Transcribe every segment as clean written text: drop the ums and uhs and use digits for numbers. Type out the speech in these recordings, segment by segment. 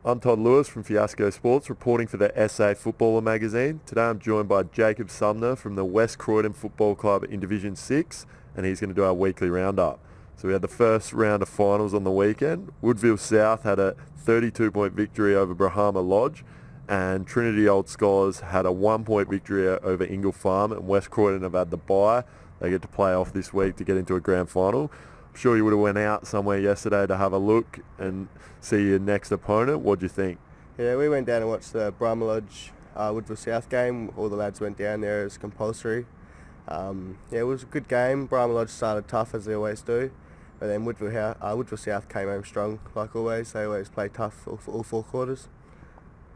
I'm Todd Lewis from Fiasco Sports, reporting for the SA Footballer magazine. Today I'm joined by Jacob Sumner from the West Croydon Football Club in Division 6, and he's going to do our weekly roundup. So we had the first round of finals on the weekend. Woodville South had a 32-point victory over Brahama Lodge, and Trinity Old Scholars had a 1-point victory over Ingle Farm, and West Croydon have had the bye. They get to play off this week to get into a grand final. I'm sure you would have went out somewhere yesterday to have a look and see your next opponent. What do you think? Yeah, we went down and watched the Brahma Lodge Woodville South game. All the lads went down there as compulsory. It was a good game. Brahma Lodge started tough as they always do, but then Woodville South came home strong like always. They always play tough all four quarters.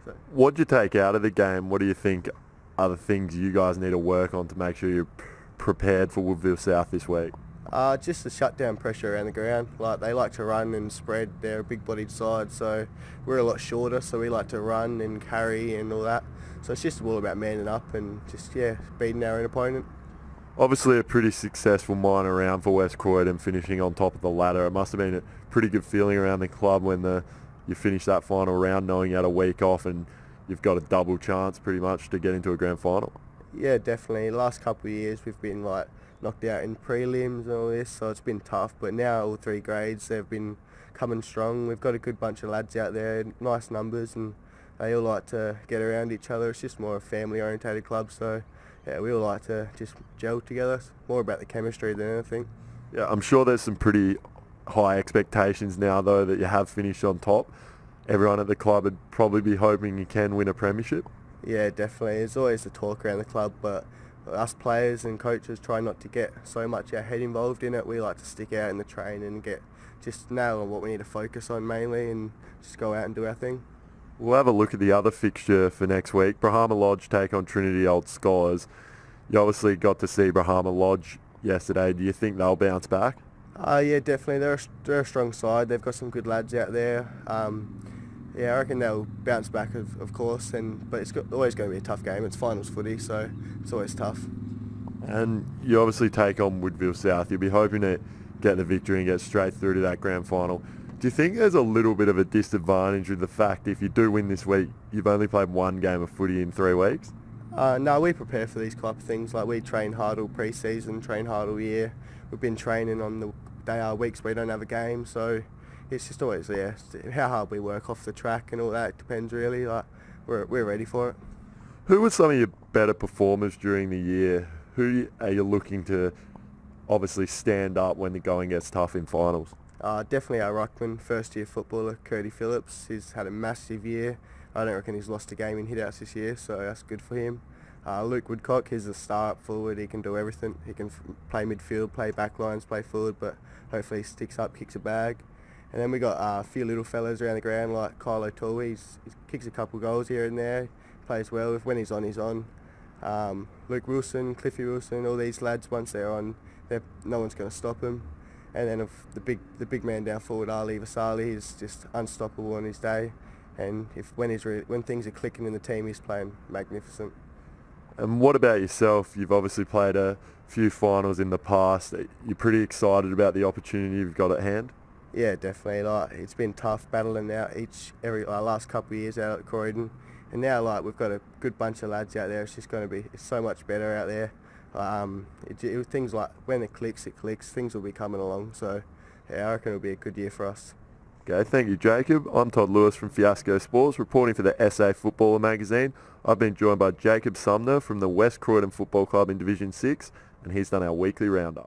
So. What did you take out of the game? What do you think are the things you guys need to work on to make sure you're prepared for Woodville South this week? Just the shutdown pressure around the ground. Like, they like to run and spread. They're a big-bodied side, so we're a lot shorter, so we like to run and carry and all that. So it's just all about manning up and just, beating our own opponent. Obviously a pretty successful minor round for West Croydon, finishing on top of the ladder. It must have been a pretty good feeling around the club when you finished that final round, knowing you had a week off and you've got a double chance pretty much to get into a grand final. Yeah, definitely. The last couple of years we've been knocked out in prelims and all this, so it's been tough, but now all three grades, they've been coming strong. We've got a good bunch of lads out there, nice numbers, and they all like to get around each other. It's just more a family orientated club, so we all like to just gel together. It's more about the chemistry than anything. Yeah, I'm sure there's some pretty high expectations now though that you have finished on top. Everyone at the club would probably be hoping you can win a premiership. Yeah, definitely. There's always the talk around the club, but us players and coaches try not to get so much our head involved in it. We like to stick out in the train and just nail on what we need to focus on mainly and just go out and do our thing. We'll have a look at the other fixture for next week. Brahama Lodge take on Trinity Old Scholars. You obviously got to see Brahama Lodge yesterday. Do you think they'll bounce back? Yeah, definitely. They're a strong side. They've got some good lads out there. I reckon they'll bounce back, of course, but it's always going to be a tough game. It's finals footy, so it's always tough. And you obviously take on Woodville South. You'll be hoping to get the victory and get straight through to that grand final. Do you think there's a little bit of a disadvantage with the fact if you do win this week, you've only played one game of footy in 3 weeks? No, we prepare for these type of things. Like, we train hard all pre-season, train hard all year. We've been training on the weeks we don't have a game, so it's just always how hard we work off the track and all that. It depends really. Like, we're ready for it. Who were some of your better performers during the year? Who are you looking to obviously stand up when the going gets tough in finals? Definitely our ruckman, first year footballer, Curdy Phillips. He's had a massive year. I don't reckon he's lost a game in hitouts this year, so that's good for him. Luke Woodcock, he's a star up forward. He can do everything. He can play midfield, play backlines, play forward, but hopefully he sticks up, kicks a bag. And then we got a few little fellas around the ground like Kyle O'Toole. He kicks a couple goals here and there, plays well. When he's on, he's on. Luke Wilson, Cliffy Wilson, all these lads, once they're on, no one's going to stop them. And then the big man down forward, Ali Vasali, he's just unstoppable on his day. And when things are clicking in the team, he's playing magnificent. And what about yourself? You've obviously played a few finals in the past. You're pretty excited about the opportunity you've got at hand? Yeah, definitely. Like, it's been tough battling out every last couple of years out at Croydon, and now we've got a good bunch of lads out there. It's just going to be so much better out there. Things like when it clicks. Things will be coming along. So I reckon it'll be a good year for us. Okay, thank you, Jacob. I'm Todd Lewis from Fiasco Sports, reporting for the SA Footballer magazine. I've been joined by Jacob Sumner from the West Croydon Football Club in Division 6, and he's done our weekly roundup.